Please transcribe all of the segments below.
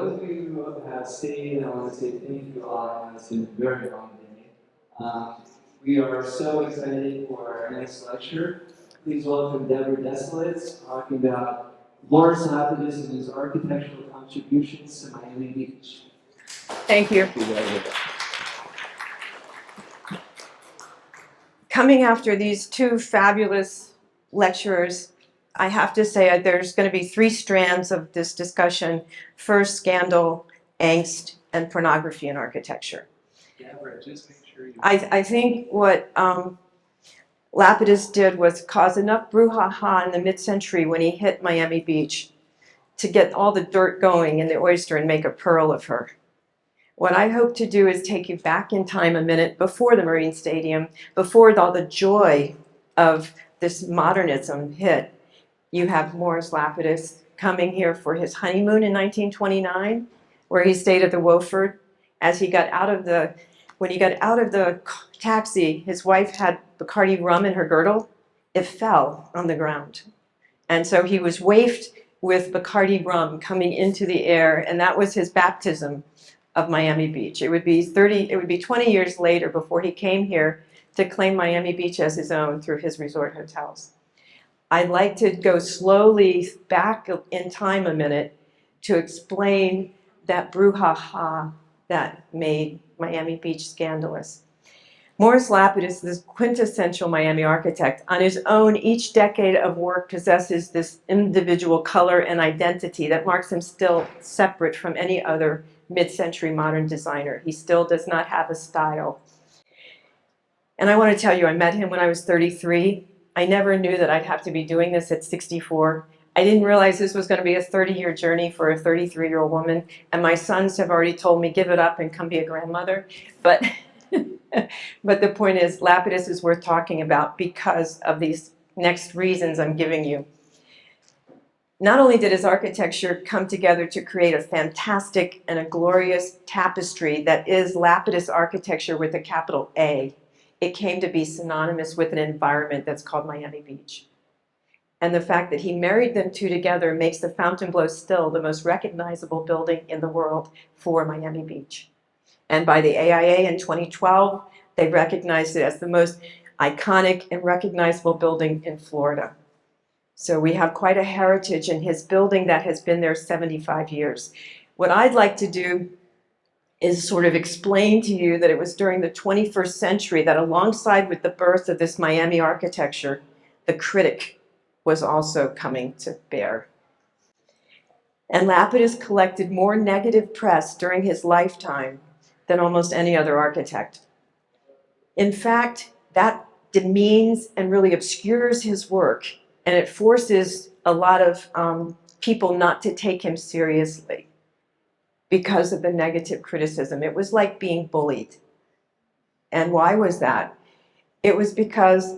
those of you who have stayed, I want to say thank you all. It's been a very long day. We are so excited for our next lecture. Please welcome Deborah Desilets talking about Morris Lapidus and his architectural contributions to Miami Beach. Thank you. Coming after these two fabulous lecturers, I have to say there's going to be three strands of this discussion. First, scandal, angst, and pornography in architecture. Deborah, just make sure you... I think what Lapidus did was cause enough brouhaha in the mid-century when he hit Miami Beach to get all the dirt going in the oyster and make a pearl of her. What I hope to do is take you back in time a minute before the Marine Stadium, before all the joy of this modernism hit. You have Morris Lapidus coming here for his honeymoon in 1929, where he stayed at the Wofford. As he got out of the, when he got out of the taxi, his wife had Bacardi rum in her girdle. It fell on the ground. And so he was wafted with Bacardi rum coming into the air, and that was his baptism of Miami Beach. It would be 20 years later before he came here to claim Miami Beach as his own through his resort hotels. I'd like to go slowly back in time a minute to explain that brouhaha that made Miami Beach scandalous. Morris Lapidus, this quintessential Miami architect, on his own, each decade of work possesses this individual color and identity that marks him still separate from any other mid-century modern designer. He still does not have a style. And I want to tell you, I met him when I was 33. I never knew that I'd have to be doing this at 64. I didn't realize this was going to be a 30-year journey for a 33-year-old woman. And my sons have already told me, give it up and come be a grandmother. But, but the point is, Lapidus is worth talking about because of these next reasons I'm giving you. Not only did his architecture come together to create a fantastic and a glorious tapestry that is Lapidus architecture with a capital A, it came to be synonymous with an environment that's called Miami Beach. And the fact that he married them two together makes the Fontainebleau still the most recognizable building in the world for Miami Beach. And by the AIA in 2012, they recognized it as the most iconic and recognizable building in Florida. So we have quite a heritage in his building that has been there 75 years. What I'd like to do is sort of explain to you that it was during the 21st century that alongside with the birth of this Miami architecture, the critic was also coming to bear. And Lapidus collected more negative press during his lifetime than almost any other architect. In fact, that demeans and really obscures his work, and it forces a lot of people not to take him seriously because of the negative criticism. It was like being bullied. And why was that? It was because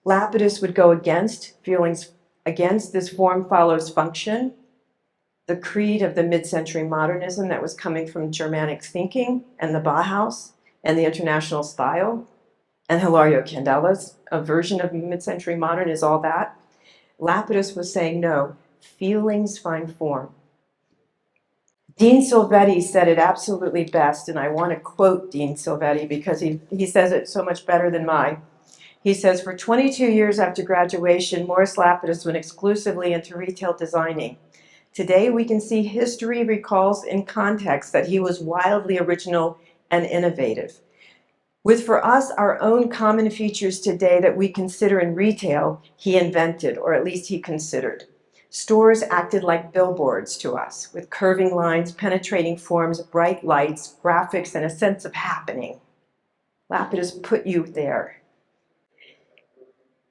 Lapidus would go against feelings, against this form follows function, the creed of the mid-century modernism that was coming from Germanic thinking and the Bauhaus and the international style. And Hilario Candela's a version of mid-century modern is all that. Lapidus was saying, no, feelings find form. Dean Silvetti said it absolutely best, and I want to quote Dean Silvetti because he says it so much better than mine. He says, for 22 years after graduation, Morris Lapidus went exclusively into retail designing. Today, we can see history recalls in context that he was wildly original and innovative. With, for us, our own common features today that we consider in retail, he invented, or at least he considered. Stores acted like billboards to us, with curving lines, penetrating forms, bright lights, graphics, and a sense of happening. Lapidus put you there.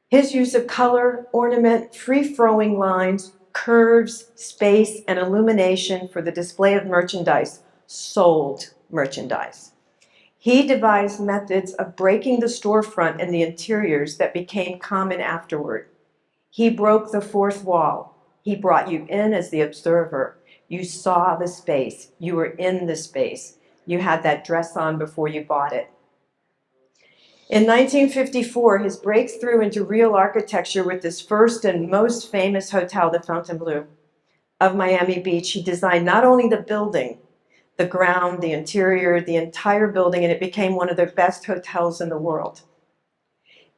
His use of color, ornament, free-flowing lines, curves, space, and illumination for the display of merchandise sold merchandise. He devised methods of breaking the storefront and the interiors that became common afterward. He broke the fourth wall. He brought you in as the observer. You saw the space. You were in the space. You had that dress on before you bought it. In 1954, his breakthrough into real architecture with his first and most famous hotel, the Fontainebleau. of Miami Beach, he designed not only the building, the ground, the interior, the entire building, and it became one of the best hotels in the world.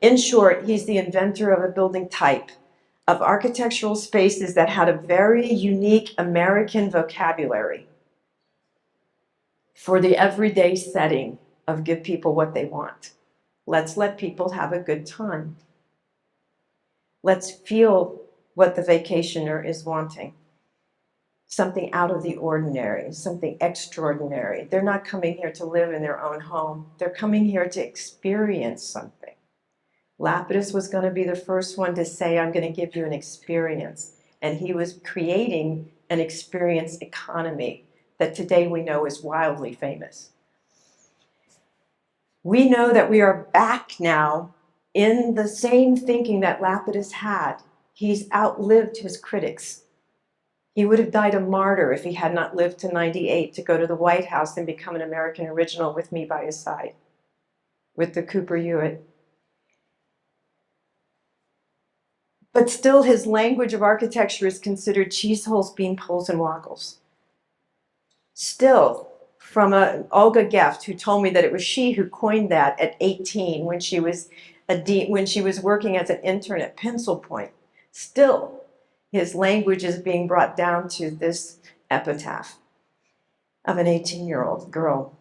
In short, he's the inventor of a building type, of architectural spaces that had a very unique American vocabulary for the everyday setting of give people what they want. Let's let people have a good time. Let's feel what the vacationer is wanting. Something out of the ordinary, something extraordinary. They're not coming here to live in their own home. They're coming here to experience something. Lapidus was going to be the first one to say, I'm going to give you an experience. And he was creating an experience economy that today we know is wildly famous. We know that we are back now in the same thinking that Lapidus had. He's outlived his critics. He would have died a martyr if he had not lived to 98 to go to the White House and become an American original with me by his side, with the Cooper Hewitt. But still, his language of architecture is considered cheese holes, beam poles, and waggles. Still, from Olga Geft, who told me that it was she who coined that at 18 when she was working as an intern at Pencil Point. Still, his language is being brought down to this epitaph of an 18-year-old girl.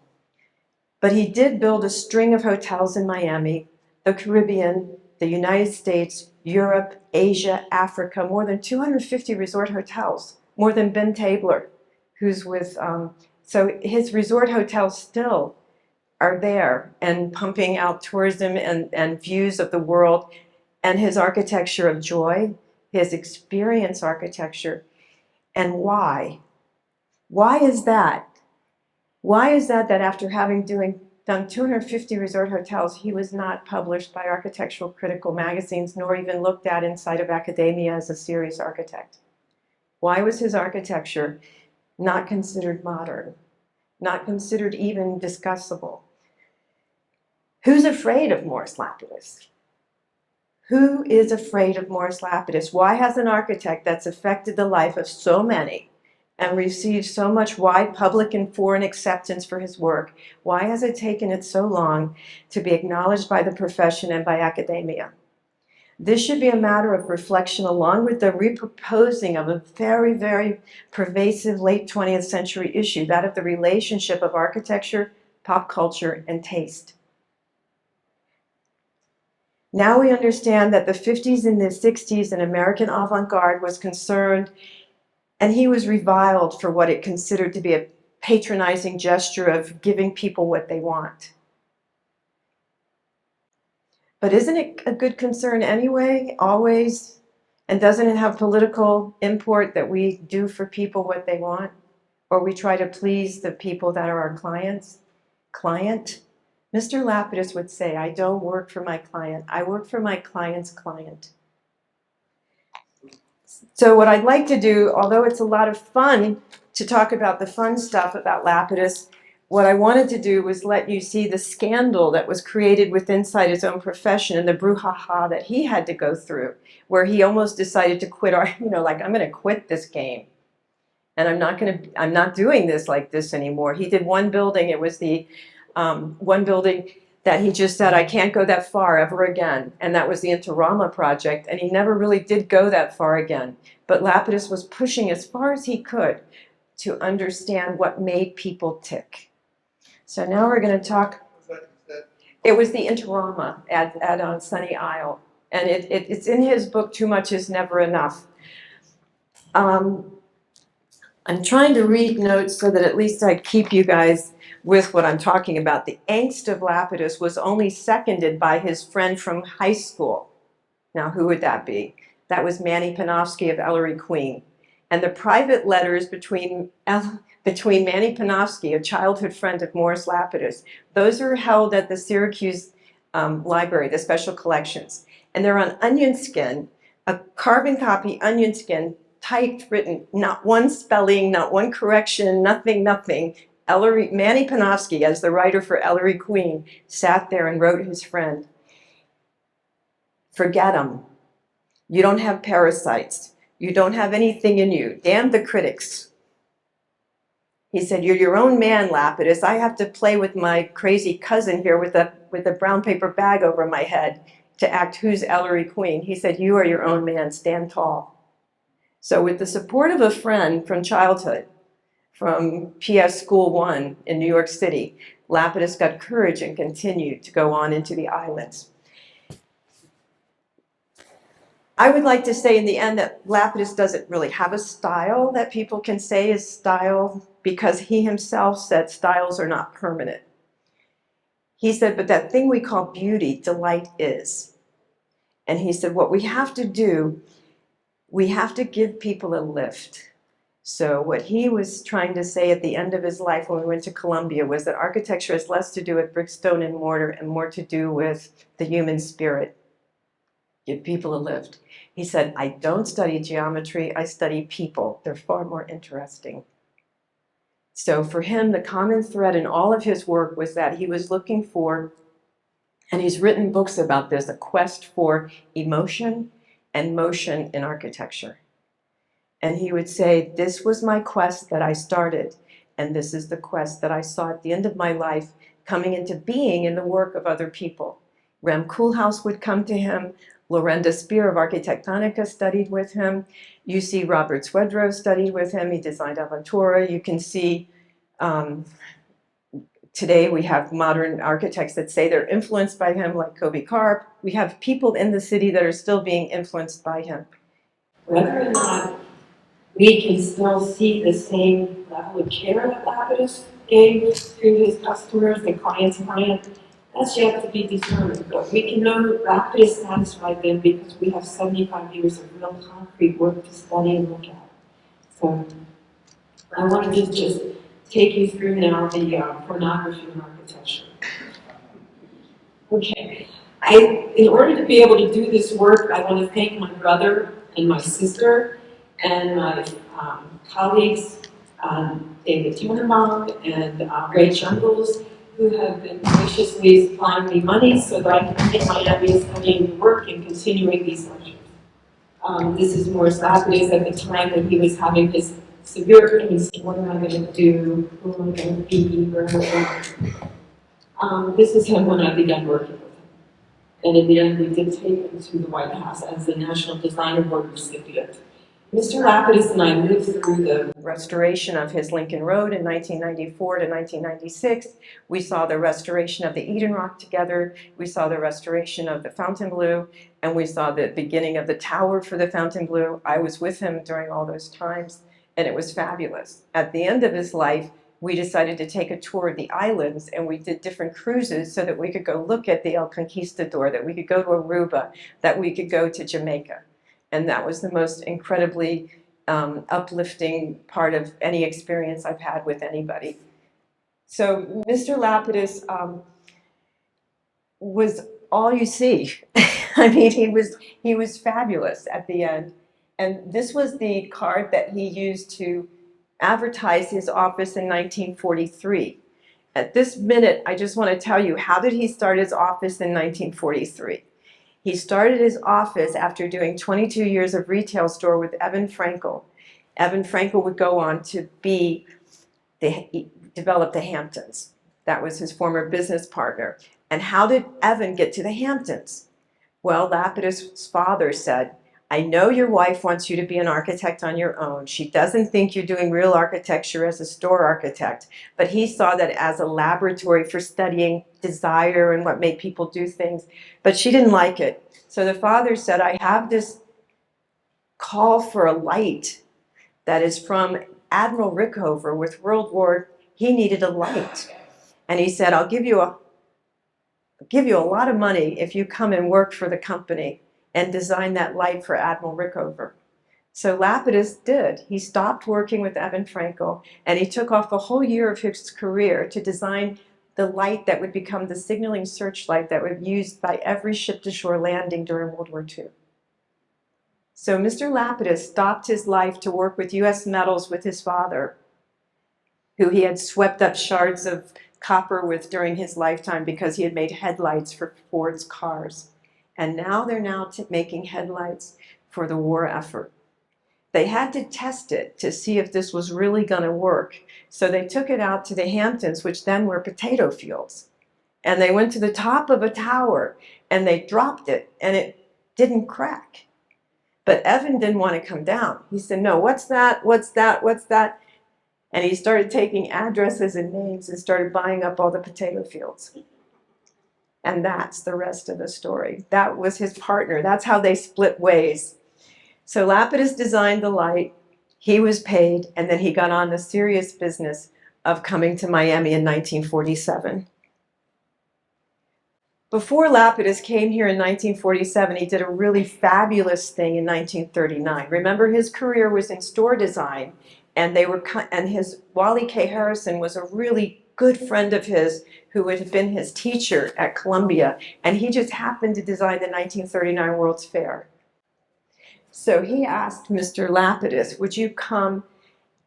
But he did build a string of hotels in Miami, the Caribbean, the United States, Europe, Asia, Africa, more than 250 resort hotels, more than Ben Tabler, who's with, so his resort hotels still are there and pumping out tourism and views of the world, and his architecture of joy, his experience architecture. And why? Why is that? Why is that after having done 250 resort hotels, he was not published by architectural critical magazines, nor even looked at inside of academia as a serious architect? Why was his architecture not considered modern, not considered even discussable? Who's afraid of Morris Lapidus? Who is afraid of Morris Lapidus? Why has an architect that's affected the life of so many and received so much wide public and foreign acceptance for his work, why has it taken it so long to be acknowledged by the profession and by academia? This should be a matter of reflection along with the reproposing of a very, very pervasive late 20th century issue, that of the relationship of architecture, pop culture, and taste. Now we understand that the 50s and the 60s in American avant-garde was concerned, and he was reviled for what it considered to be a patronizing gesture of giving people what they want. But isn't it a good concern anyway, always? And doesn't it have political import that we do for people what they want? Or we try to please the people that are our clients? Client? Mr. Lapidus would say, I don't work for my client. I work for my client's client. So what I'd like to do, although it's a lot of fun to talk about the fun stuff about Lapidus, what I wanted to do was let you see the scandal that was created within inside his own profession and the brouhaha that he had to go through, where he almost decided to quit like, I'm going to quit this game. And I'm not doing this like this anymore. He did one building, it was the one building that he just said, I can't go that far ever again. And that was the Interama project. And he never really did go that far again. But Lapidus was pushing as far as he could to understand what made people tick. So now we're going to talk. It was the Interama at Sunny Isle. And it's in his book, Too Much Is Never Enough. I'm trying to read notes so that at least I keep you guys with what I'm talking about. The angst of Lapidus was only seconded by his friend from high school. Now, who would that be? That was Manny Panofsky of Ellery Queen. And the private letters between Manny Panofsky, a childhood friend of Morris Lapidus, those are held at the Syracuse Library, the special collections. And they're on onion skin, a carbon copy onion skin, typed, written, not one spelling, not one correction, nothing. Manny Panofsky, as the writer for Ellery Queen, sat there and wrote his friend, forget him. You don't have parasites. You don't have anything in you. Damn the critics. He said, you're your own man, Lapidus. I have to play with my crazy cousin here with a brown paper bag over my head to act who's Ellery Queen. He said, you are your own man. Stand tall. So with the support of a friend from childhood, from PS School 1 in New York City, Lapidus got courage and continued to go on into the islands. I would like to say in the end that Lapidus doesn't really have a style that people can say is style, because he himself said styles are not permanent. He said, but that thing we call beauty, delight is. And he said, what we have to do, we have to give people a lift. So what he was trying to say at the end of his life when we went to Columbia was that architecture has less to do with brick, stone, and mortar and more to do with the human spirit. Give people a lift. He said, I don't study geometry, I study people. They're far more interesting. So for him, the common thread in all of his work was that he was looking for, and he's written books about this, a quest for emotion and motion in architecture. And he would say, this was my quest that I started, and this is the quest that I saw at the end of my life coming into being in the work of other people. Rem Koolhaas would come to him. Lorenda Spear of Arquitectonica studied with him. You see Robert Swedroe studied with him. He designed Aventura. You can see today we have modern architects that say they're influenced by him, like Kobe Karp. We have people in the city that are still being influenced by him. Whether or not we can still see the same level of care that Lapidus gave to his customers, the client's client, that's yet to be determined. But we can know that Lapidus satisfied them because we have 75 years of real concrete work to study and look at. So I wanted to just take you through now the pornography in architecture. Okay. In order to be able to do this work, I want to thank my brother and my sister and my colleagues, David Tannenbaum and Ray Jungles, who have been graciously supplying me money so that I can take my MBA studying the work and continuing these lectures. This is Morris Lapidus at the time when he was having his severe pains. What am I going to do? Who am I going to be? Where am I going? This is him when I began working with him. And in the end, we did take him to the White House as the National Design Award recipient. Mr. Lapidus and I moved through the restoration of his Lincoln Road in 1994 to 1996. We saw the restoration of the Eden Rock together. We saw the restoration of the Fontainebleau, and we saw the beginning of the tower for the Fontainebleau. I was with him during all those times, and it was fabulous. At the end of his life, we decided to take a tour of the islands, and we did different cruises so that we could go look at the El Conquistador, that we could go to Aruba, that we could go to Jamaica. And that was the most incredibly uplifting part of any experience I've had with anybody. So Mr. Lapidus was all you see. I mean, he was fabulous at the end. And this was the card that he used to advertise his office in 1943. At this minute, I just want to tell you, how did he start his office in 1943? He started his office after doing 22 years of retail store with Evan Frankel. Evan Frankel would go on to develop the Hamptons. That was his former business partner. And how did Evan get to the Hamptons? Well, Lapidus' father said, I know your wife wants you to be an architect on your own. She doesn't think you're doing real architecture as a store architect. But he saw that as a laboratory for studying desire and what made people do things. But she didn't like it. So the father said, I have this call for a light that is from Admiral Rickover with World War. He needed a light. And he said, I'll give you a lot of money if you come and work for the company and design that light for Admiral Rickover. So Lapidus did. He stopped working with Evan Frankel, and he took off a whole year of his career to design the light that would become the signaling searchlight that would be used by every ship-to-shore landing during World War II. So Mr. Lapidus stopped his life to work with U.S. metals with his father, who he had swept up shards of copper with during his lifetime because he had made headlights for Ford's cars. And now they're making headlights for the war effort. They had to test it to see if this was really going to work. So they took it out to the Hamptons, which then were potato fields. And they went to the top of a tower and they dropped it and it didn't crack. But Evan didn't want to come down. He said, no, what's that? What's that? What's that? And he started taking addresses and names and started buying up all the potato fields. And that's the rest of the story. That was his partner. That's how they split ways. So Lapidus designed the light, he was paid, and then he got on the serious business of coming to Miami in 1947. Before Lapidus came here in 1947, he did a really fabulous thing in 1939. Remember, his career was in store design, and his Wally K. Harrison was a really good friend of his who had been his teacher at Columbia, and he just happened to design the 1939 World's Fair. So he asked Mr. Lapidus, would you come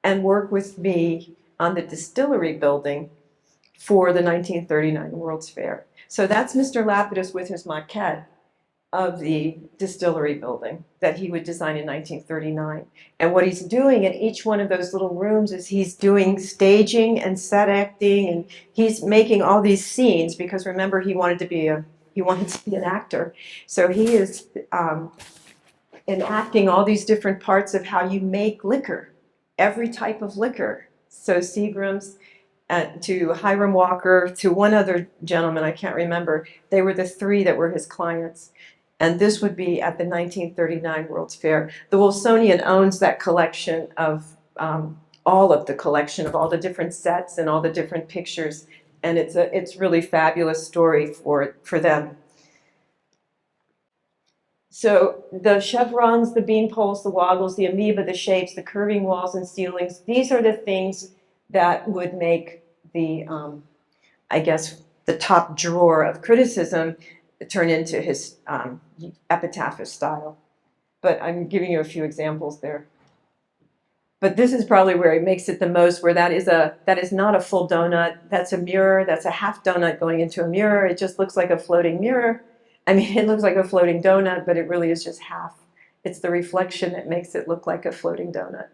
and work with me on the distillery building for the 1939 World's Fair? So that's Mr. Lapidus with his maquette of the distillery building that he would design in 1939. And what he's doing in each one of those little rooms is he's doing staging and set acting, and he's making all these scenes because remember he wanted to be an actor. So he is enacting all these different parts of how you make liquor, every type of liquor. So Seagram's, to Hiram Walker, to one other gentleman, I can't remember. They were the three that were his clients. And this would be at the 1939 World's Fair. The Wilsonian owns that collection of all of the collection of all the different sets and all the different pictures. And it's really fabulous story for them. So the chevrons, the bean poles, the woggles, the amoeba, the shapes, the curving walls and ceilings, these are the things that would make the, I guess, the top drawer of criticism turn into his epitaph style. But I'm giving you a few examples there. But this is probably where he makes it the most, where that is not a full donut, that's a mirror, that's a half donut going into a mirror. It just looks like a floating mirror. I mean, it looks like a floating donut, but it really is just half. It's the reflection that makes it look like a floating donut.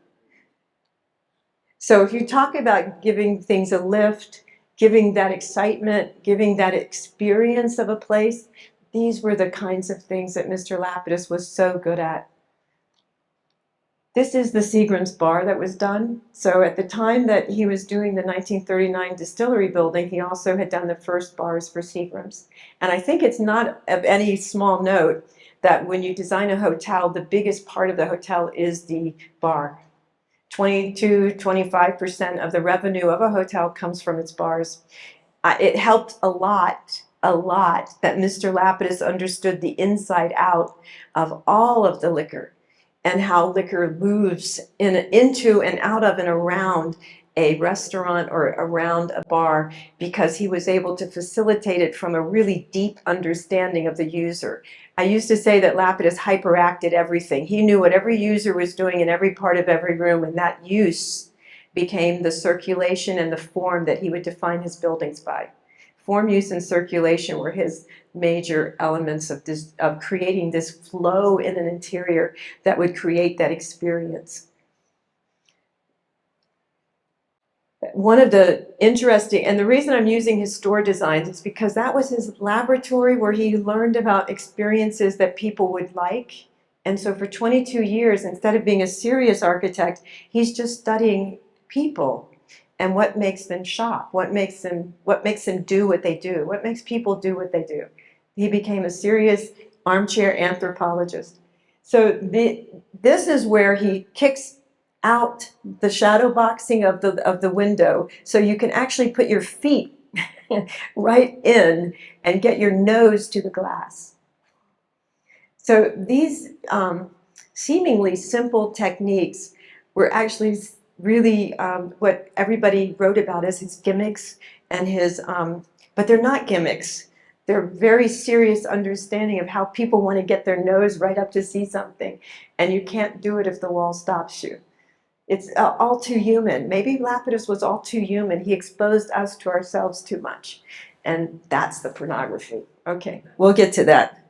So if you talk about giving things a lift, giving that excitement, giving that experience of a place, these were the kinds of things that Mr. Lapidus was so good at. This is the Seagram's bar that was done. So at the time that he was doing the 1939 distillery building, he also had done the first bars for Seagram's. And I think it's not of any small note that when you design a hotel, the biggest part of the hotel is the bar. 22–25% of the revenue of a hotel comes from its bars. It helped a lot that Mr. Lapidus understood the inside out of all of the liquor and how liquor moves into and out of and around a restaurant or around a bar, because he was able to facilitate it from a really deep understanding of the user. I used to say that Lapidus hyperacted everything. He knew what every user was doing in every part of every room, and that use became the circulation and the form that he would define his buildings by. Form, use, and circulation were his major elements of creating this flow in an interior that would create that experience. One of the interesting, and the reason I'm using his store designs is because that was his laboratory where he learned about experiences that people would like. And so for 22 years, instead of being a serious architect, he's just studying people and what makes them shop, what makes them do what they do, what makes people do what they do. He became a serious armchair anthropologist. So this is where he kicks out the shadow boxing of the window, so you can actually put your feet right in and get your nose to the glass. So these seemingly simple techniques were actually really what everybody wrote about as his gimmicks and his, but they're not gimmicks. They're very serious understanding of how people want to get their nose right up to see something, and you can't do it if the wall stops you. It's all too human. Maybe Lapidus was all too human. He exposed us to ourselves too much. And that's the pornography. Okay, we'll get to that.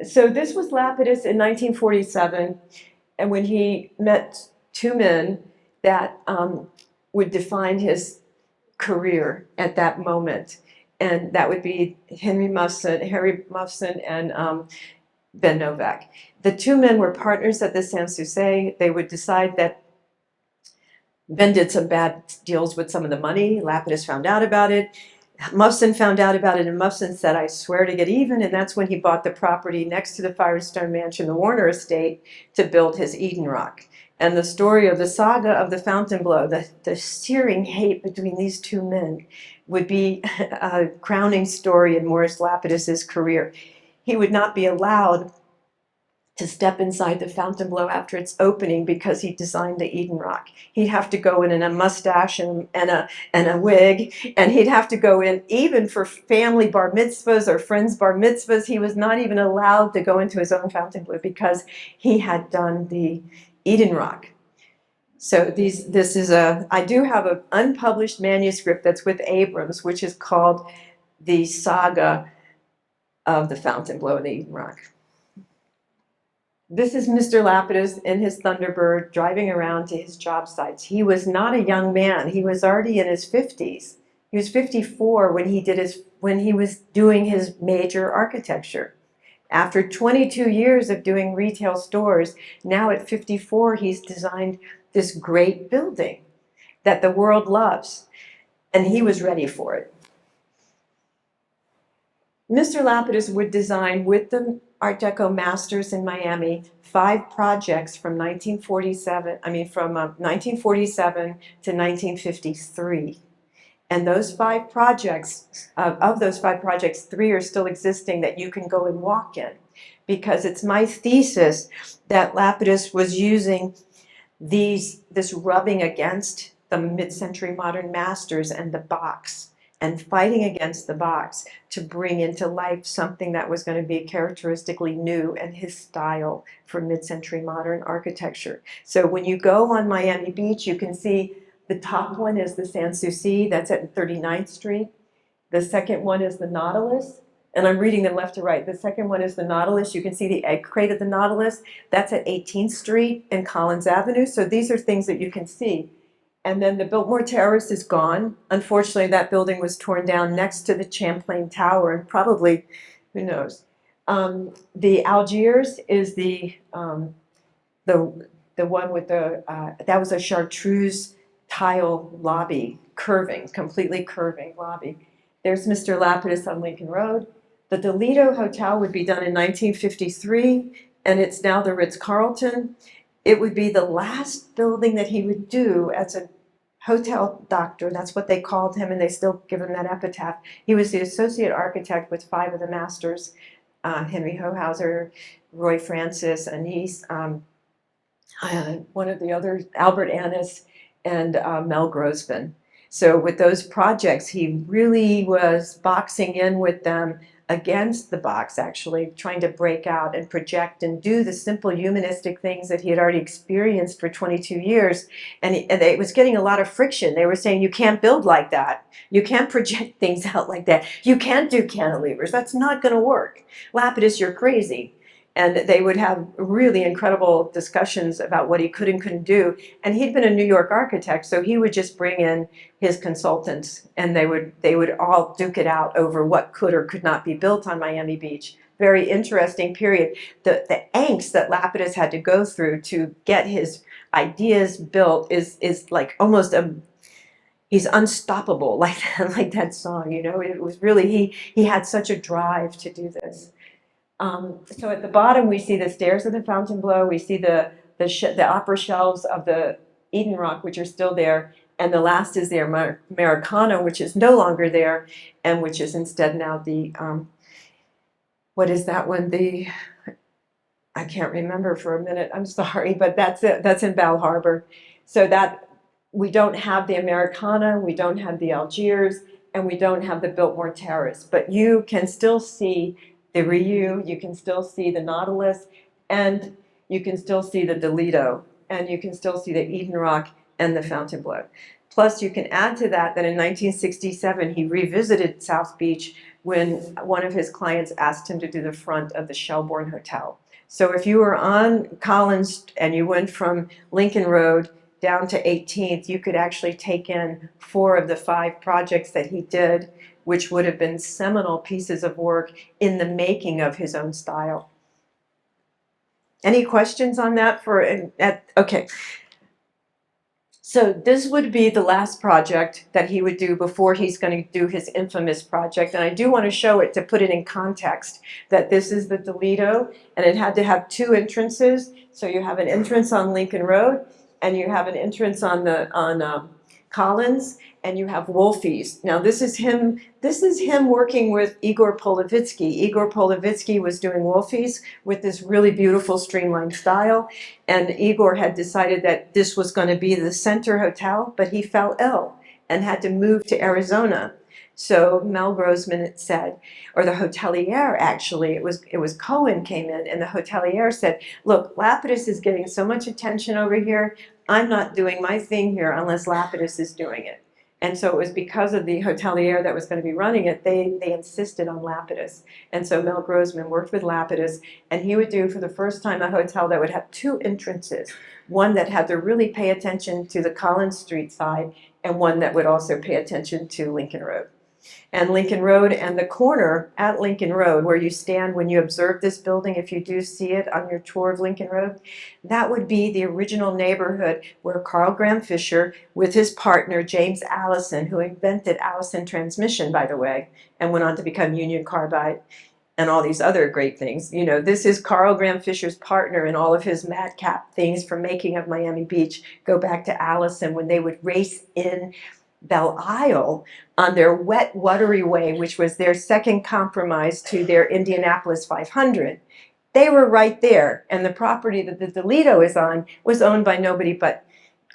So this was Lapidus in 1947. and when he met two men that would define his career at that moment, and that would be Harry Muffson and Ben Novak. The two men were partners at the Sans Souci. They would decide that Ben did some bad deals with some of the money. Lapidus found out about it. Muffson found out about it, and Muffson said, I swear to get even, and that's when he bought the property next to the Firestone Mansion, the Warner Estate, to build his Eden Rock. And the story of the saga of the Fontainebleau, the searing hate between these two men, would be a crowning story in Morris Lapidus's career. He would not be allowed to step inside the Fontainebleau after its opening because he designed the Eden Rock. He'd have to go in a mustache and a wig, and he'd have to go in even for family bar mitzvahs or friends' bar mitzvahs. He was not even allowed to go into his own Fontainebleau because he had done the Eden Rock. So I do have an unpublished manuscript that's with Abrams, which is called The Saga of the Fontainebleau and the Eden Rock. This is Mr. Lapidus in his Thunderbird driving around to his job sites. He was not a young man. He was already in his 50s. He was 54 when he was doing his major architecture. After 22 years of doing retail stores, now at 54, he's designed this great building that the world loves, and he was ready for it. Mr. Lapidus would design with the Art Deco masters in Miami 5 projects from 1947 to 1953. And those 5 projects, of those 5 projects, 3 are still existing that you can go and walk in. Because it's my thesis that Lapidus was using this rubbing against the mid-century modern masters and the box, and fighting against the box to bring into life something that was going to be characteristically new and his style for mid-century modern architecture. So when you go on Miami Beach, you can see the top one is the Sans Souci, that's at 39th Street. The second one is the Nautilus, and I'm reading them left to right. The second one is the Nautilus. You can see the egg crate of the Nautilus. That's at 18th Street and Collins Avenue. So these are things that you can see. And then the Biltmore Terrace is gone. Unfortunately, that building was torn down next to the Champlain Tower, and probably, who knows. The Algiers is the one with that was a chartreuse tile lobby, completely curving lobby. There's Mr. Lapidus on Lincoln Road. The Toledo Hotel would be done in 1953, and it's now the Ritz-Carlton. It would be the last building that he would do as a hotel doctor. That's what they called him, and they still give him that epitaph. He was the associate architect with 5 of the masters, Henry Hohauser, Roy Francis, Anise, one of the others, Albert Annis, and Mel Grosvenor. So with those projects, he really was boxing in with them against the box, actually, trying to break out and project and do the simple humanistic things that he had already experienced for 22 years. And it was getting a lot of friction. They were saying, you can't build like that. You can't project things out like that. You can't do cantilevers. That's not going to work. Lapidus, you're crazy. And they would have really incredible discussions about what he could and couldn't do. And he'd been a New York architect, so he would just bring in his consultants, and they would all duke it out over what could or could not be built on Miami Beach. Very interesting period. The angst that Lapidus had to go through to get his ideas built is like almost he's unstoppable, like that song. You know, it was really he had such a drive to do this. So at the bottom, we see the stairs of the Fontainebleau. We see the opera shelves of the Eden Rock, which are still there. And the last is the Americana, which is no longer there, and which is instead now the, what is that one? I can't remember for a minute. I'm sorry, but that's it. That's in Bal Harbour. So that we don't have the Americana, we don't have the Algiers, and we don't have the Biltmore Terrace. But you can still see the Riu, you can still see the Nautilus, and you can still see the Toledo, and you can still see the Eden Rock and the Fontainebleau. Plus, you can add to that in 1967, he revisited South Beach when one of his clients asked him to do the front of the Shelbourne Hotel. So if you were on Collins and you went from Lincoln Road down to 18th, you could actually take in 4 of the 5 projects that he did, which would have been seminal pieces of work in the making of his own style. Any questions on that? Okay. So this would be the last project that he would do before he's going to do his infamous project. And I do want to show it to put it in context that this is the Toledo, and it had to have 2 entrances. So you have an entrance on Lincoln Road, and you have an entrance on Collins, and you have Wolfie's. Now this is him working with Igor Polovitsky. Igor Polovitsky was doing Wolfie's with this really beautiful streamlined style, and Igor had decided that this was going to be the center hotel, but he fell ill and had to move to Arizona. So Mel Grossman said, or the hotelier actually, it was Cohen came in, and the hotelier said, look, Lapidus is getting so much attention over here, I'm not doing my thing here unless Lapidus is doing it. And so it was because of the hotelier that was going to be running it, they insisted on Lapidus. And so Mel Grossman worked with Lapidus, and he would do for the first time a hotel that would have 2 entrances, one that had to really pay attention to the Collins Street side, and one that would also pay attention to Lincoln Road. And Lincoln Road and the corner at Lincoln Road where you stand when you observe this building, if you do see it on your tour of Lincoln Road, that would be the original neighborhood where Carl Graham Fisher with his partner James Allison, who invented Allison transmission, by the way, and went on to become Union Carbide and all these other great things. You know, this is Carl Graham Fisher's partner in all of his madcap things from making of Miami Beach go back to Allison when they would race in Belle Isle on their wet, watery way, which was their second compromise to their Indianapolis 500. They were right there, and the property that the Toledo is on was owned by nobody but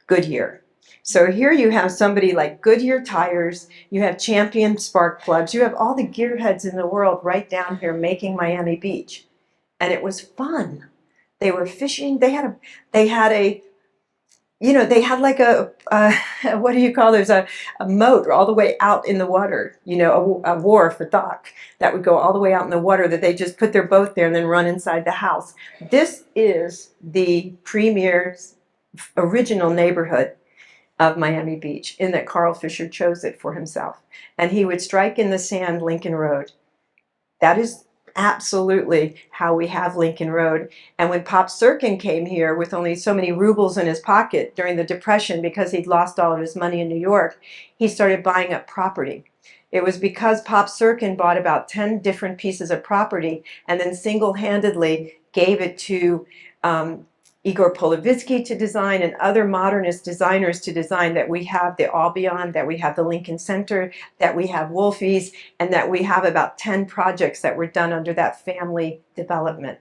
Goodyear. So here you have somebody like Goodyear Tires, you have Champion Spark Plugs, you have all the gearheads in the world right down here making Miami Beach. And it was fun. They were fishing, they had like what do you call those, a moat all the way out in the water, a wharf, a dock that would go all the way out in the water that they just put their boat there and then run inside the house. This is the premier original neighborhood of Miami Beach, in that Carl Fisher chose it for himself. And he would strike in the sand Lincoln Road. That is absolutely how we have Lincoln Road. And when Pop Sirkin came here with only so many rubles in his pocket during the Depression because he'd lost all of his money in New York, he started buying up property. It was because Pop Sirkin bought about 10 different pieces of property and then single-handedly gave it to Igor Polovitsky to design and other modernist designers to design, that we have the Albion, that we have the Lincoln Center, that we have Wolfie's, and that we have about 10 projects that were done under that family development.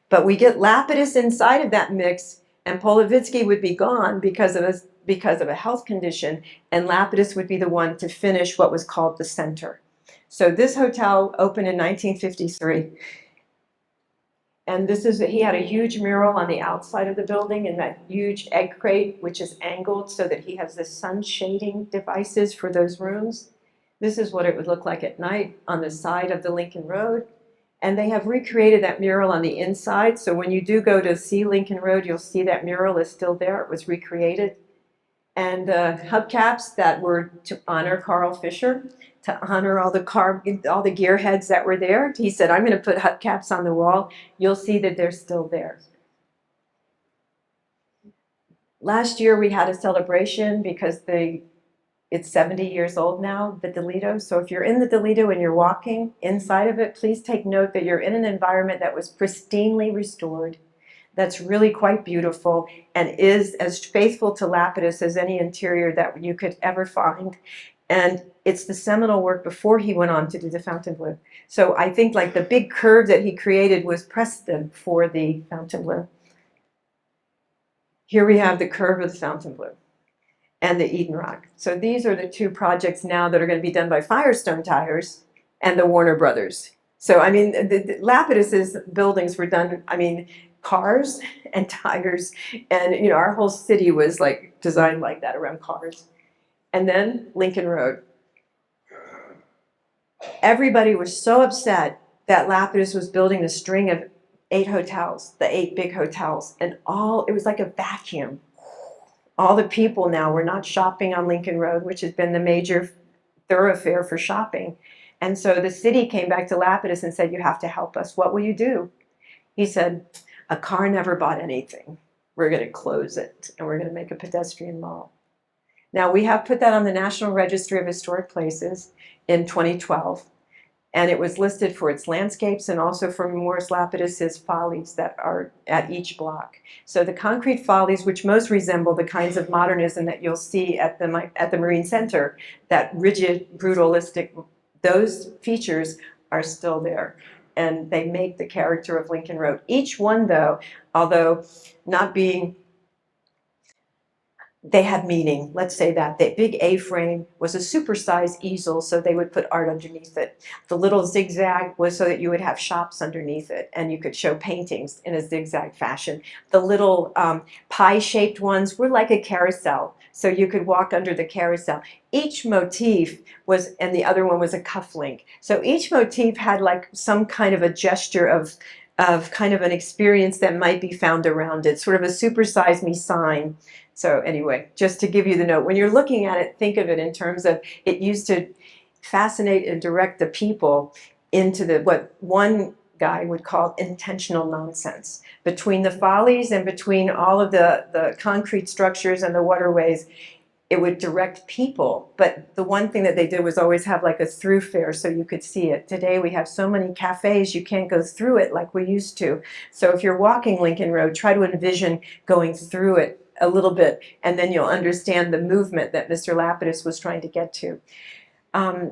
But we get Lapidus inside of that mix, and Polovitsky would be gone because of a health condition, and Lapidus would be the one to finish what was called the center. So this hotel opened in 1953. And he had a huge mural on the outside of the building in that huge egg crate, which is angled so that he has the sun shading devices for those rooms. This is what it would look like at night on the side of the Lincoln Road. And they have recreated that mural on the inside. So when you do go to see Lincoln Road, you'll see that mural is still there. It was recreated. And hubcaps that were to honor Carl Fisher, to honor all the gearheads that were there. He said, I'm going to put hubcaps on the wall. You'll see that they're still there. Last year we had a celebration because it's 70 years old now, the Toledo. So if you're in the Toledo and you're walking inside of it, please take note that you're in an environment that was pristinely restored, that's really quite beautiful, and is as faithful to Lapidus as any interior that you could ever find. And it's the seminal work before he went on to do the Fontainebleau. So I think like the big curve that he created was precedent for the Fontainebleau. Here we have the curve of the Fontainebleau and the Eden Rock. So these are the 2 projects now that are going to be done by Firestone Tires and the Warner Brothers. So I mean, the Lapidus's buildings were done, cars and tires, and our whole city was like designed like that around cars. And then Lincoln Road. Everybody was so upset that Lapidus was building a string of 8 hotels, the 8 big hotels, and it was like a vacuum. All the people now were not shopping on Lincoln Road, which has been the major thoroughfare for shopping. And so the city came back to Lapidus and said, you have to help us. What will you do? He said, a car never bought anything. We're going to close it, and we're going to make a pedestrian mall. Now, we have put that on the National Registry of Historic Places in 2012. And it was listed for its landscapes and also for Morris Lapidus's follies that are at each block. So the concrete follies, which most resemble the kinds of modernism that you'll see at the Marine Center, that rigid, brutalistic, those features are still there. And they make the character of Lincoln Road. Each one, though, although not being, they had meaning. Let's say that. The big A-frame was a supersized easel, so they would put art underneath it. The little zigzag was so that you would have shops underneath it, and you could show paintings in a zigzag fashion. The little pie-shaped ones were like a carousel, so you could walk under the carousel. Each motif was, and the other one was a cufflink. So each motif had like some kind of a gesture of kind of an experience that might be found around it, sort of a supersize me sign. So anyway, just to give you the note, when you're looking at it, think of it in terms of it used to fascinate and direct the people into what one guy would call intentional nonsense. Between the follies and between all of the concrete structures and the waterways, it would direct people. But the one thing that they did was always have like a throughfare so you could see it. Today we have so many cafes, you can't go through it like we used to. So if you're walking Lincoln Road, try to envision going through it a little bit, and then you'll understand the movement that Mr. Lapidus was trying to get to.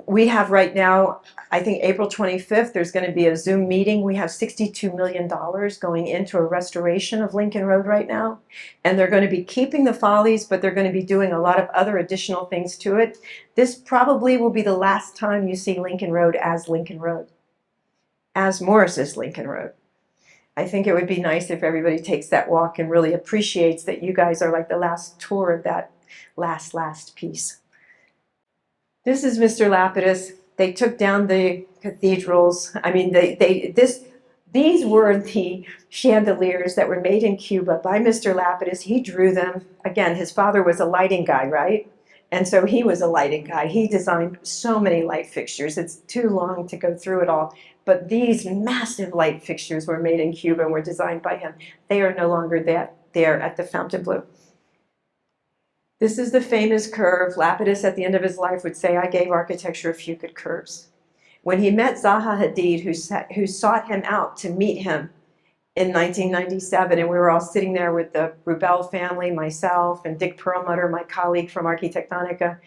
We have right now, I think April 25th, there's going to be a Zoom meeting. We have $62 million going into a restoration of Lincoln Road right now. And they're going to be keeping the follies, but they're going to be doing a lot of other additional things to it. This probably will be the last time you see Lincoln Road, as Morris's Lincoln Road. I think it would be nice if everybody takes that walk and really appreciates that you guys are like the last tour of that last piece. This is Mr. Lapidus. They took down the cathedrals. I mean, these were the chandeliers that were made in Cuba by Mr. Lapidus. He drew them. Again, his father was a lighting guy, right? And so he was a lighting guy. He designed so many light fixtures. It's too long to go through it all. But these massive light fixtures were made in Cuba and were designed by him. They are no longer there at the Fontainebleau. This is the famous curve. Lapidus at the end of his life would say, I gave architecture a few good curves. When he met Zaha Hadid, who sought him out to meet him in 1997, and we were all sitting there with the Rubel family, myself, and Dick Perlmutter, my colleague from Arquitectonica.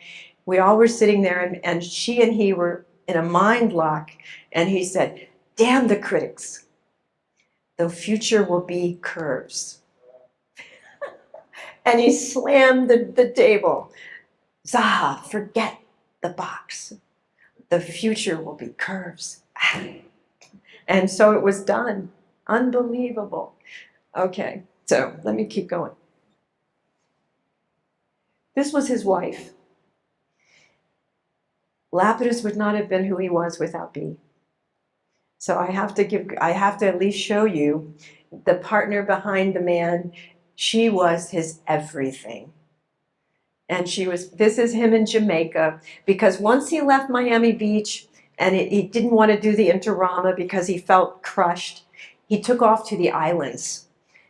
We all were sitting there, and she and he were in a mind lock, and he said, damn the critics. The future will be curves. And he slammed the table. Zaha, forget the box. The future will be curves. And so it was done. Unbelievable. Okay, so let me keep going. This was his wife. Lapidus would not have been who he was without Bea. So I have to at least show you the partner behind the man. She was his everything. And this is him in Jamaica, because once he left Miami Beach and he didn't want to do the Interrama because he felt crushed, he took off to the islands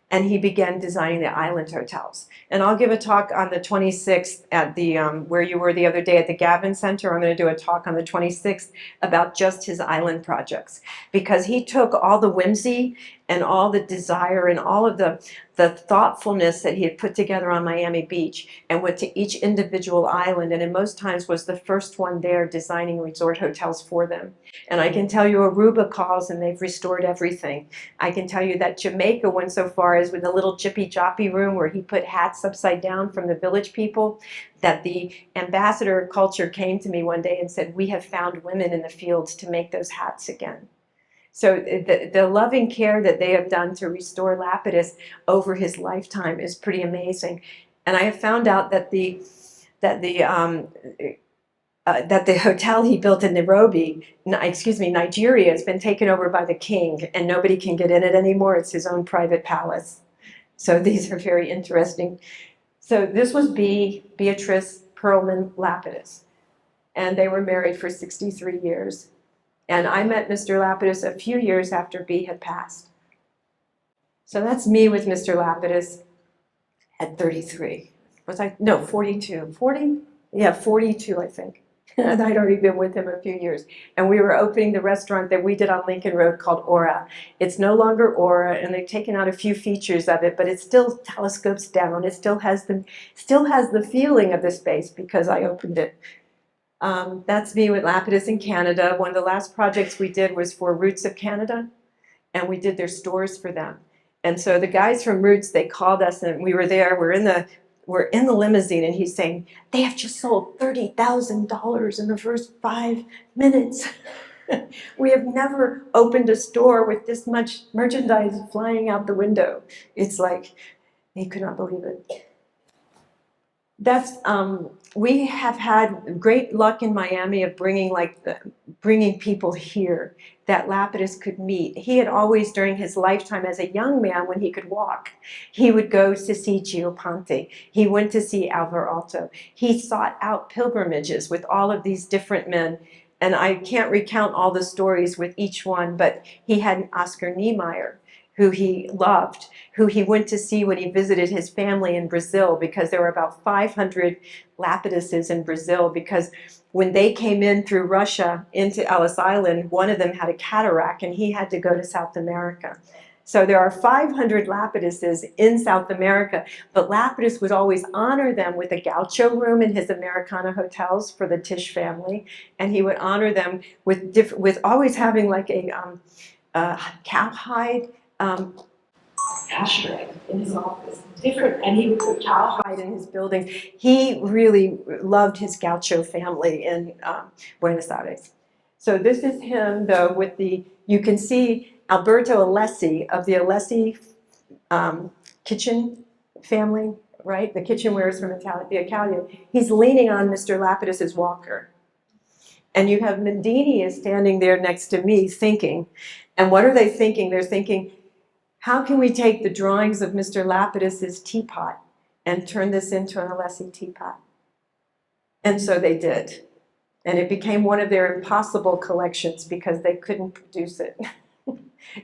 and he began designing the island hotels. And I'll give a talk on the 26th at the, where you were the other day at the Gavin Center. I'm going to do a talk on the 26th about just his island projects, because he took all the whimsy and all the desire and all of the thoughtfulness that he had put together on Miami Beach and went to each individual island, and in most times was the first one there designing resort hotels for them. And I can tell you Aruba calls and they've restored everything. I can tell you that Jamaica went so far as with the little jippy joppy room where he put hats upside down from the village people, that the ambassador of culture came to me one day and said, we have found women in the fields to make those hats again. So the loving care that they have done to restore Lapidus over his lifetime is pretty amazing. And I have found out that that the hotel he built in Nigeria, has been taken over by the king, and nobody can get in it anymore. It's his own private palace. So these are very interesting. So this was Beatrice Perlman Lapidus, and they were married for 63 years. And I met Mr. Lapidus a few years after B had passed. So that's me with Mr. Lapidus at 33. Was I? No, 42. 40? Yeah, 42, I think. And I'd already been with him a few years. And we were opening the restaurant that we did on Lincoln Road called Aura. It's no longer Aura, and they've taken out a few features of it, but it still telescopes down. It still has the feeling of the space because I opened it. That's me with Lapidus in Canada. One of the last projects we did was for Roots of Canada, and we did their stores for them. And so the guys from Roots, they called us, and we were there. We're in the limousine, and he's saying, they have just sold $30,000 in the first 5 minutes. We have never opened a store with this much merchandise flying out the window. It's like, he could not believe it. We have had great luck in Miami of bringing people here that Lapidus could meet. He had always, during his lifetime as a young man, when he could walk, he would go to see Gio Ponte. He went to see Alvar Aalto. He sought out pilgrimages with all of these different men. And I can't recount all the stories with each one, but he had Oscar Niemeyer, who he loved, who he went to see when he visited his family in Brazil, because there were about 500 Lapiduses in Brazil, because when they came in through Russia into Ellis Island, one of them had a cataract and he had to go to South America. So there are 500 Lapiduses in South America, but Lapidus would always honor them with a gaucho room in his Americana hotels for the Tisch family, and he would honor them with always having like a cowhide ashtray in his office, different, and he would put cowhide in his buildings. He really loved his gaucho family in Buenos Aires. So this is him, though, with you can see Alberto Alessi of the Alessi kitchen family, right? The kitchenwares from the Italian. He's leaning on Mr. Lapidus's walker. And you have Mendini is standing there next to me thinking. And what are they thinking? They're thinking, how can we take the drawings of Mr. Lapidus's teapot and turn this into an Alessi teapot? And so they did. And it became one of their impossible collections because they couldn't produce it.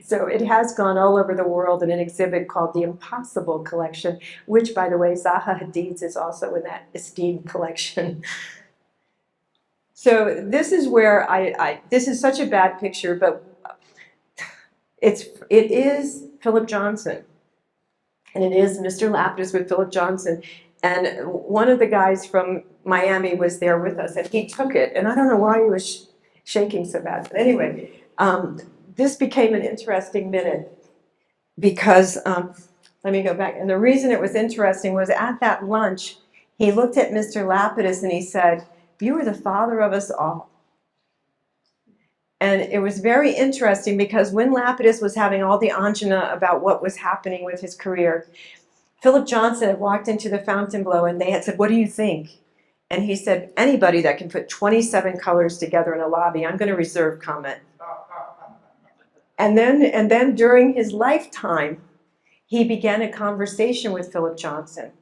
So it has gone all over the world in an exhibit called the Impossible Collection, which, by the way, Zaha Hadid's is also in that esteemed collection. So this is where this is such a bad picture, but it is Philip Johnson. And it is Mr. Lapidus with Philip Johnson. And one of the guys from Miami was there with us, and he took it. And I don't know why he was shaking so bad. But anyway, this became an interesting minute because, let me go back. And the reason it was interesting was at that lunch, he looked at Mr. Lapidus and he said, "You are the father of us all." And it was very interesting because when Lapidus was having all the angina about what was happening with his career, Philip Johnson had walked into the Fontainebleau and they had said, "What do you think?" And he said, "Anybody that can put 27 colors together in a lobby, I'm going to reserve comment." And then during his lifetime, he began a conversation with Philip Johnson.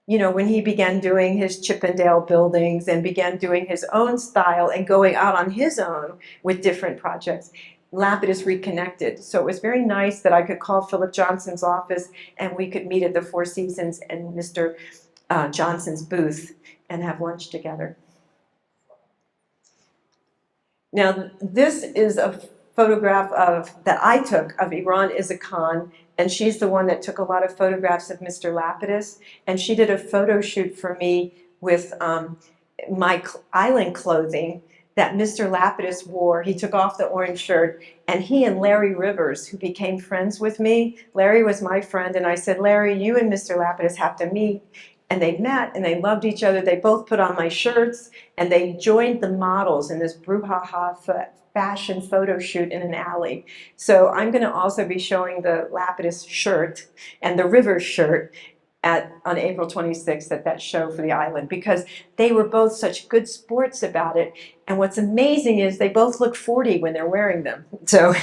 You know, when he began doing his Chippendale buildings and began doing his own style and going out on his own with different projects, Lapidus reconnected. So it was very nice that I could call Philip Johnson's office and we could meet at the Four Seasons and Mr. Johnson's booth and have lunch together. Now, this is a photograph that I took of Iran Isakhan, and she's the one that took a lot of photographs of Mr. Lapidus, and she did a photo shoot for me with my island clothing that Mr. Lapidus wore. He took off the orange shirt, and he and Larry Rivers, who became friends with me, Larry was my friend, and I said, "Larry, you and Mr. Lapidus have to meet." And they met, and they loved each other. They both put on my shirts, and they joined the models in this brouhaha fashion photo shoot in an alley. So I'm going to also be showing the Lapidus shirt and the Rivers shirt on April 26th at that show for the island, because they were both such good sports about it. And what's amazing is they both look 40 when they're wearing them. So,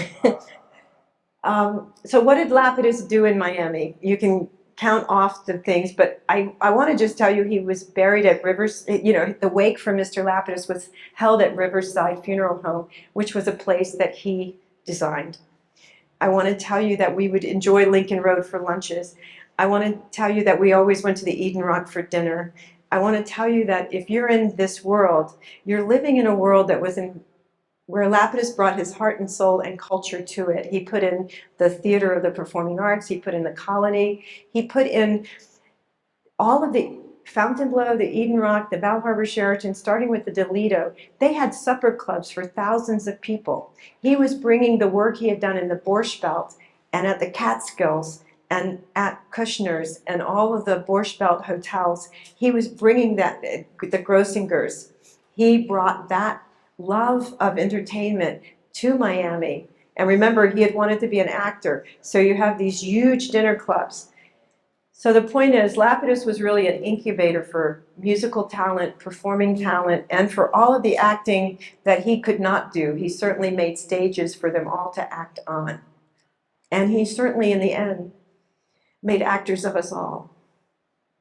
so what did Lapidus do in Miami? You can count off the things, but I want to just tell you he was buried at Rivers, you know, the wake for Mr. Lapidus was held at Riverside Funeral Home, which was a place that he designed. I want to tell you that we would enjoy Lincoln Road for lunches. I want to tell you that we always went to the Eden Rock for dinner. I want to tell you that if you're in this world, you're living in a world that was in where Lapidus brought his heart and soul and culture to it. He put in the Theater of the Performing Arts, he put in the Colony, he put in all of the Fontainebleau, the Eden Rock, the Bal Harbour Sheraton, starting with the Delito. They had supper clubs for thousands of people. He was bringing the work he had done in the Borscht Belt and at the Catskills and at Kushner's and all of the Borscht Belt hotels. He was bringing that, the Grossingers. He brought that love of entertainment to Miami. And remember, he had wanted to be an actor. So you have these huge dinner clubs. So the point is, Lapidus was really an incubator for musical talent, performing talent, and for all of the acting that he could not do. He certainly made stages for them all to act on. And he certainly, in the end, made actors of us all.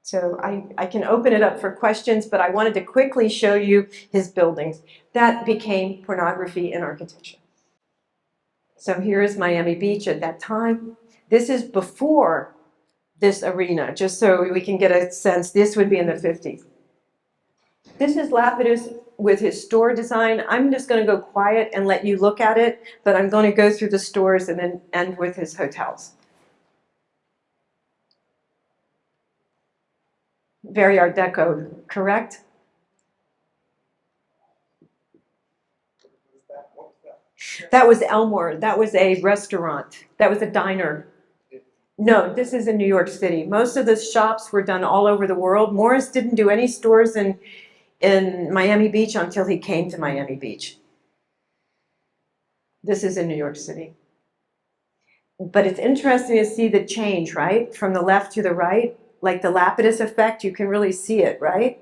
So I can open it up for questions, but I wanted to quickly show you his buildings. That became pornography in architecture. So here is Miami Beach at that time. This is before this arena, just so we can get a sense. This would be in the 50s. This is Lapidus with his store design. I'm just going to go quiet and let you look at it, but I'm going to go through the stores and then end with his hotels. Very Art Deco, correct? That was Elmore. That was a restaurant. That was a diner. No, this is in New York City. Most of the shops were done all over the world. Morris didn't do any stores in Miami Beach until he came to Miami Beach. This is in New York City. But it's interesting to see the change, right? From the left to the right. Like the Lapidus effect, you can really see it, right?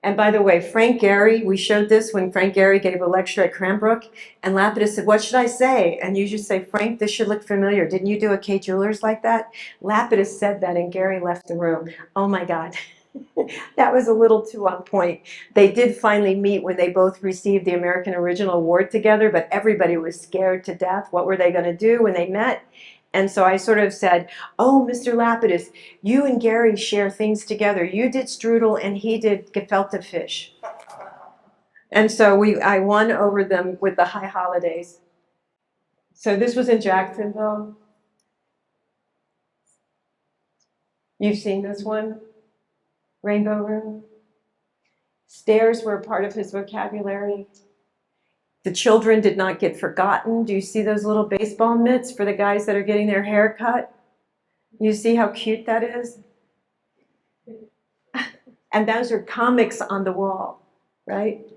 And by the way, Frank Gehry, we showed this when Frank Gehry gave a lecture at Cranbrook, and Lapidus said, "What should I say?" And you should say, "Frank, this should look familiar. Didn't you do a Kay Jewelers like that?" Lapidus said that, and Gehry left the room. Oh my God. That was a little too on point. They did finally meet when they both received the American Original Award together, but everybody was scared to death. What were they going to do when they met? And so I sort of said, "Oh, Mr. Lapidus, you and Gehry share things together. You did strudel and he did gefilte fish." And so I won over them with the high holidays. So this was in Jacksonville. You've seen this one? Rainbow Room. Stairs were a part of his vocabulary. The children did not get forgotten. Do you see those little baseball mitts for the guys that are getting their hair cut? You see how cute that is? And those are comics on the wall, right?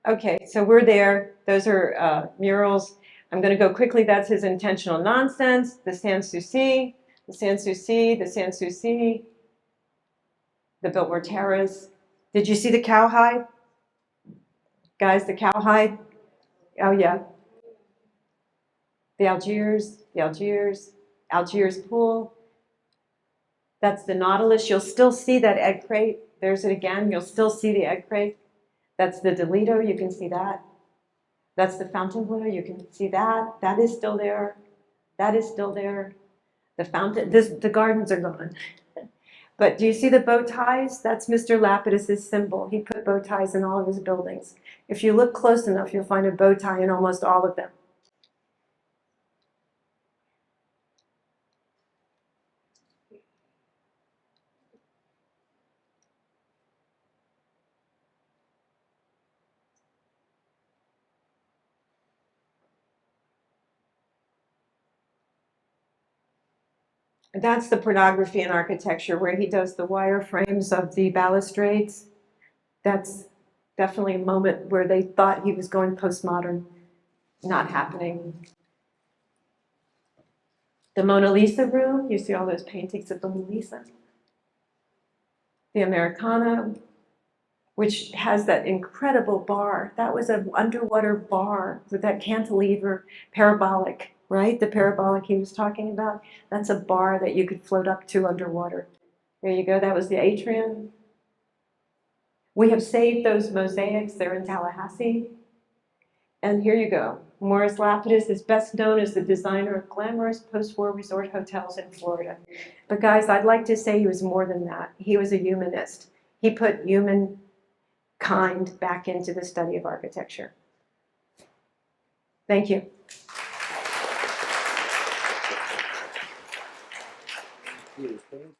Okay, so we're there. Those are murals. I'm going to go quickly. That's his intentional nonsense, the Sans Souci, the Sans Souci, the Sans Souci, the Biltmore Terrace. Did you see the cowhide? Guys, the cowhide? Oh, yeah. The Algiers, Algiers pool. That's the Nautilus. You'll still see that egg crate. There's it again. You'll still see the egg crate. That's the Delito. You can see that. That's the Fontainebleau. You can see that. That is still there. That is still there. The fountain. The gardens are gone. But do you see the bow ties? That's Mr. Lapidus's symbol. He put bow ties in all of his buildings. If you look close enough, you'll find a bow tie in almost all of them. That's the pornography in architecture where he does the wireframes of the balustrades. That's definitely a moment where they thought he was going postmodern. Not happening. The Mona Lisa room, you see all those paintings of the Mona Lisa. The Americana, which has that incredible bar. That was an underwater bar with that cantilever parabolic, right? The parabolic he was talking about. That's a bar that you could float up to underwater. There you go, that was the atrium. We have saved those mosaics, they're in Tallahassee. And here you go. Morris Lapidus is best known as the designer of glamorous post-war resort hotels in Florida. But guys, I'd like to say he was more than that. He was a humanist. He put humankind back into the study of architecture. Thank you. Thank you.